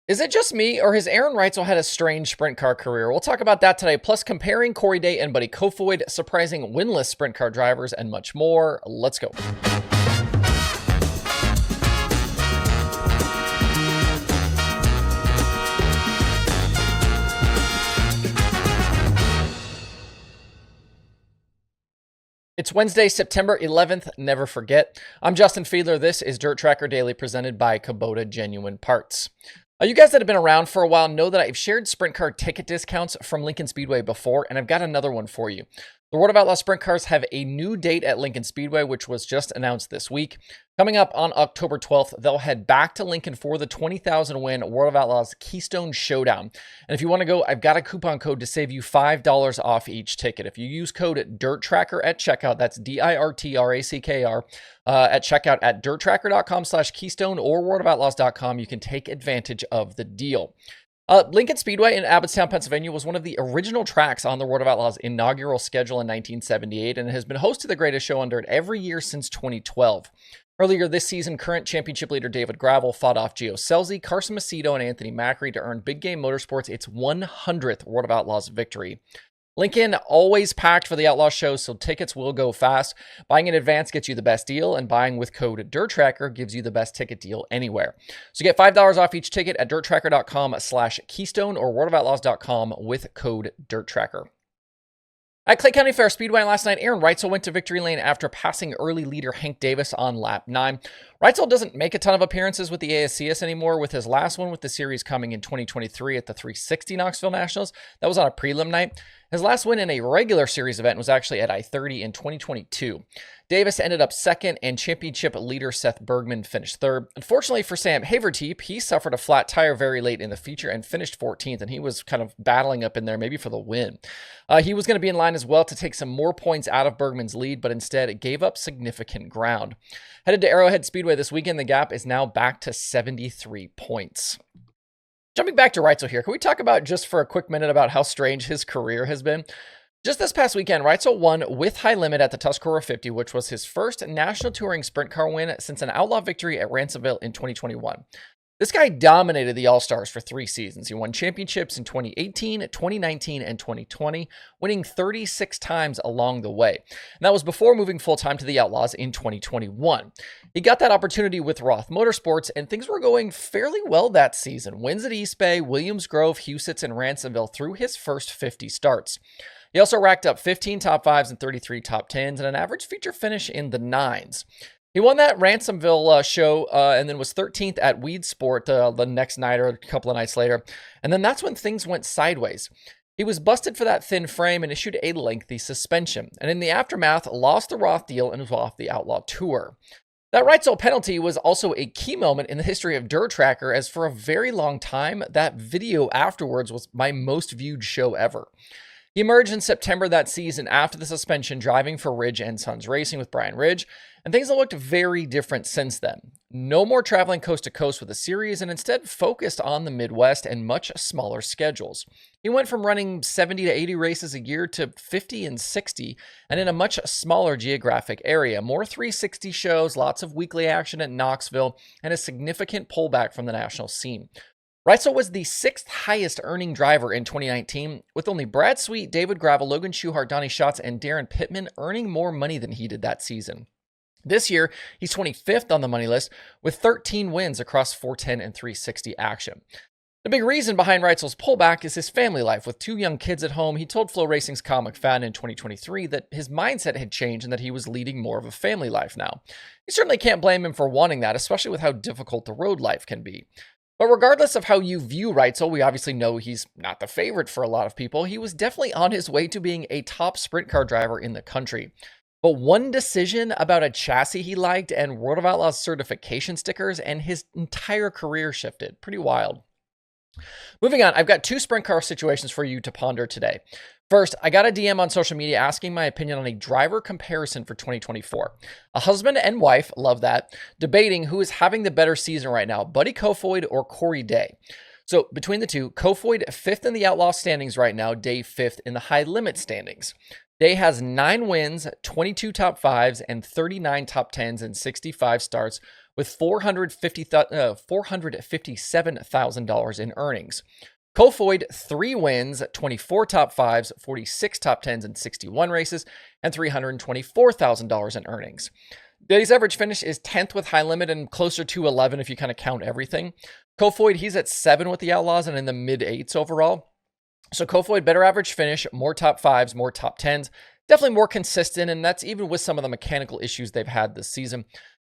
Is it just me, or has Aaron Reutzel had a strange sprint car career? We'll talk about that today, plus comparing Corey Day and Buddy Kofoid, surprising winless sprint car drivers, and much more. Let's go. It's Wednesday, September 11th. Never forget. I'm Justin Fiedler. This is DIRTRACKR Daily presented by Kubota Genuine Parts. You guys that have been around for a while know that I've shared sprint car ticket discounts from Lincoln Speedway before, and I've got another one for you. The World of Outlaws sprint cars have a new date at Lincoln Speedway, which was just announced this week. Coming up on October 12th, they'll head back to Lincoln for the 20,000 win World of Outlaws Keystone Showdown. And if you want to go, I've got a coupon code to save you $5 off each ticket. If you use code DIRTRACKR at checkout, that's DIRTRACKR, at checkout at dirtrackr.com/keystone or worldofoutlaws.com, you can take advantage of the deal. Lincoln Speedway in Abbottstown, Pennsylvania was one of the original tracks on the World of Outlaws inaugural schedule in 1978 and has been host to the greatest show under it every year since 2012. Earlier this season, current championship leader David Gravel fought off Gio Scelzi, Carson Macedo, and Anthony Macri to earn Big Game Motorsports its 100th World of Outlaws victory. Lincoln always packed for the Outlaw show, so tickets will go fast. Buying in advance gets you the best deal, and buying with code DIRTRACKR gives you the best ticket deal anywhere. So get $5 off each ticket at dirtrackr.com/keystone or worldofoutlaws.com with code DIRTRACKR. At Clay County Fair Speedway last night, Aaron Reutzel went to victory lane after passing early leader Hank Davis on lap 9. Reutzel doesn't make a ton of appearances with the ASCS anymore, with his last one with the series coming in 2023 at the 360 Knoxville Nationals. That was on a prelim night. His last win in a regular series event was actually at I-30 in 2022. Davis ended up second, and championship leader Seth Bergman finished third. Unfortunately for Sam Haverteep, he suffered a flat tire very late in the feature and finished 14th, and he was kind of battling up in there maybe for the win. He was going to be in line as well to take some more points out of Bergman's lead, but instead gave up significant ground. Headed to Arrowhead Speedway this weekend, the gap is now back to 73 points. Jumping back to Reutzel here, can we talk about just for a quick minute about how strange his career has been? Just this past weekend, Reutzel won with high limit at the Tuscarora 50, which was his first National Touring sprint car win since an Outlaw victory at Ransomville in 2021. This guy dominated the All-Stars for 3 seasons. He won championships in 2018, 2019, and 2020, winning 36 times along the way. And that was before moving full-time to the Outlaws in 2021. He got that opportunity with Roth Motorsports, and things were going fairly well that season. Wins at East Bay, Williams Grove, Huset's, and Ransomville through his first 50 starts. He also racked up 15 top 5s and 33 top 10s, and an average feature finish in the 9s. He won that Ransomville show and then was 13th at Weed Sport the next night or a couple of nights later. And then that's when things went sideways. He was busted for that thin frame and issued a lengthy suspension. And in the aftermath, lost the Roth deal and was off the Outlaw Tour. That Reutzel penalty was also a key moment in the history of DIRTRACKR, as for a very long time, that video afterwards was my most viewed show ever. He emerged in September that season after the suspension, driving for Ridge and Sons Racing with Brian Ridge, and things have looked very different since then. No more traveling coast to coast with the series, and instead focused on the Midwest and much smaller schedules. He went from running 70 to 80 races a year to 50 and 60, and in a much smaller geographic area. More 360 shows, lots of weekly action at Knoxville, and a significant pullback from the national scene. Reutzel was the 6th highest earning driver in 2019, with only Brad Sweet, David Gravel, Logan Schuchart, Donnie Schatz, and Darren Pittman earning more money than he did that season. This year, he's 25th on the money list with 13 wins across 410 and 360 action. The big reason behind Reutzel's pullback is his family life. With 2 young kids at home, he told FloRacing's Kyle McFadden in 2023 that his mindset had changed and that he was leading more of a family life now. You certainly can't blame him for wanting that, especially with how difficult the road life can be. But regardless of how you view Reutzel, we obviously know he's not the favorite for a lot of people. He was definitely on his way to being a top sprint car driver in the country. But one decision about a chassis he liked and World of Outlaws certification stickers, and his entire career shifted. Pretty wild. Moving on, I've got 2 sprint car situations for you to ponder today. First, I got a DM on social media asking my opinion on a driver comparison for 2024. A husband and wife, love that, debating who is having the better season right now, Buddy Kofoid or Corey Day. So between the two, Kofoid 5th in the Outlaw standings right now, Day 5th in the high limit standings. Day has 9 wins, 22 top 5s, and 39 top 10s and 65 starts, with $457,000 in earnings. Kofoid, 3 wins, 24 top 5s, 46 top 10s in 61 races, and $324,000 in earnings. Daily's average finish is 10th with high limit and closer to 11 if you kind of count everything. Kofoid, he's at 7 with the Outlaws and in the mid-8s overall. So Kofoid, better average finish, more top 5s, more top 10s, definitely more consistent, and that's even with some of the mechanical issues they've had this season.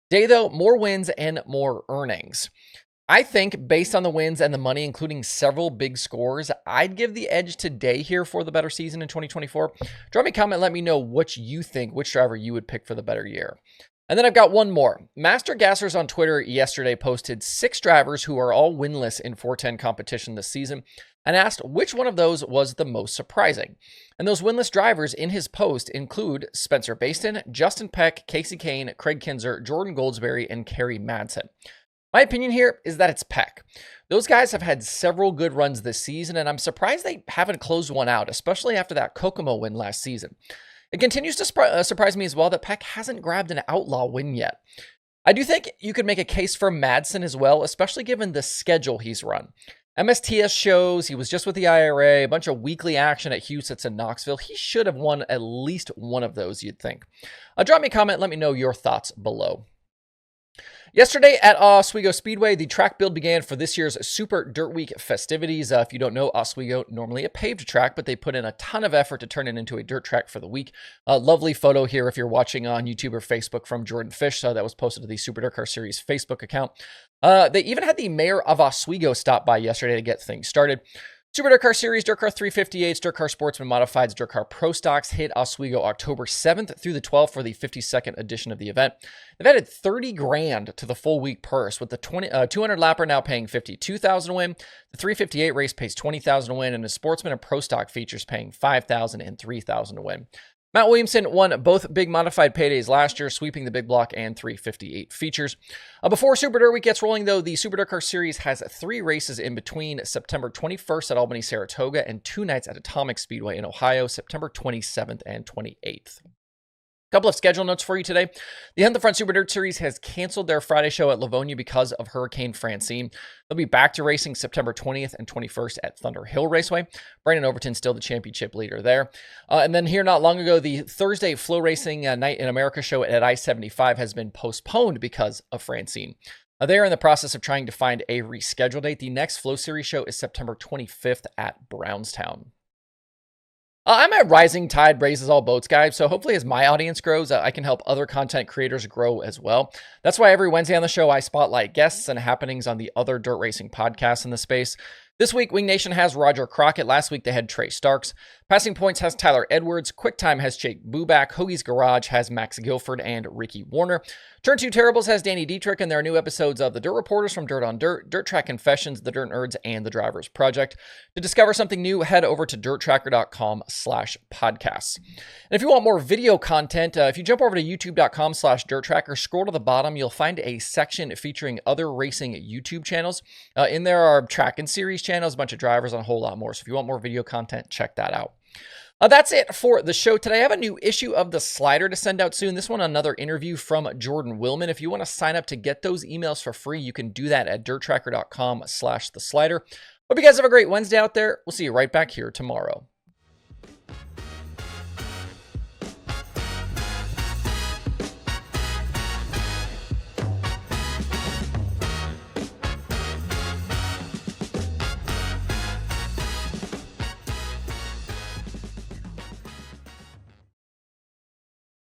Day, though, more wins and more earnings. I think based on the wins and the money, including several big scores, I'd give the edge today here for the better season in 2024. Drop me a comment, let me know what you think, which driver you would pick for the better year. And then I've got one more. Master Gassers on Twitter yesterday posted 6 drivers who are all winless in 410 competition this season and asked which one of those was the most surprising. And those winless drivers in his post include Spencer Baston, Justin Peck, Casey Kane, Craig Kinzer, Jordan Goldsberry, and Kerry Madsen. My opinion here is that it's Peck. Those guys have had several good runs this season, and I'm surprised they haven't closed one out, especially after that Kokomo win last season. It continues to surprise me as well that Peck hasn't grabbed an Outlaw win yet. I do think you could make a case for Madsen as well, especially given the schedule he's run. MSTS shows, he was just with the IRA, a bunch of weekly action at Huset's and Knoxville. He should have won at least one of those, you'd think. Drop me a comment, let me know your thoughts below. Yesterday at Oswego Speedway, the track build began for this year's Super Dirt Week festivities. If you don't know, Oswego, normally a paved track, but they put in a ton of effort to turn it into a dirt track for the week. A lovely photo here if you're watching on YouTube or Facebook from Jordan Fish that was posted to the Super DIRTRACKR Series Facebook account. They even had the mayor of Oswego stop by yesterday to get things started. Super DIRTRACKR Series, DIRTRACKR 358s, DIRTRACKR Sportsman Modifieds, DIRTRACKR Pro Stocks hit Oswego October 7th through the 12th for the 52nd edition of the event. They've added 30 grand to the full week purse, with the 200 lapper now paying $52,000 a win. The 358 race pays $20,000 a win, and the Sportsman and Pro Stock features paying $5,000 and $3,000 a win. Matt Williamson won both big modified paydays last year, sweeping the big block and 358 features. Before Super Dirt Week gets rolling, though, the Super DIRTRACKR Series has 3 races in between September 21st at Albany, Saratoga, and 2 nights at Atomic Speedway in Ohio, September 27th and 28th. Couple of schedule notes for you today. The Hunt the Front Super Dirt Series has canceled their Friday show at Lavonia because of Hurricane Francine. They'll be back to racing September 20th and 21st at Thunder Hill Raceway. Brandon Overton still the championship leader there. And then here not long ago, the Thursday FloRacing Night in America show at I-75 has been postponed because of Francine. They are in the process of trying to find a reschedule date. The next Flo Series show is September 25th at Brownstown. I'm a rising tide raises all boats guy, so hopefully as my audience grows, I can help other content creators grow as well. That's why every Wednesday on the show, I spotlight guests and happenings on the other dirt racing podcasts in the space. This week, Wing Nation has Roger Crockett. Last week, they had Trey Starks. Passing Points has Tyler Edwards. QuickTime has Jake Buback. Hoagie's Garage has Max Guilford and Ricky Warner. Turn 2 Terribles has Danny Dietrich, and there are new episodes of The Dirt Reporters from Dirt on Dirt, Dirt Track Confessions, The Dirt Nerds, and The Drivers Project. To discover something new, head over to DIRTRACKR.com/podcasts. And if you want more video content, if you jump over to YouTube.com/DIRTRACKR, scroll to the bottom, you'll find a section featuring other racing YouTube channels. In there are track and series channels, a bunch of drivers, and a whole lot more. So if you want more video content, check that out. That's it for the show today. I have a new issue of the Slider to send out soon. This one, another interview from Jordan Willman. If you want to sign up to get those emails for free, you can do that at DIRTRACKR.com/theslider. Hope you guys have a great Wednesday out there. We'll see you right back here tomorrow.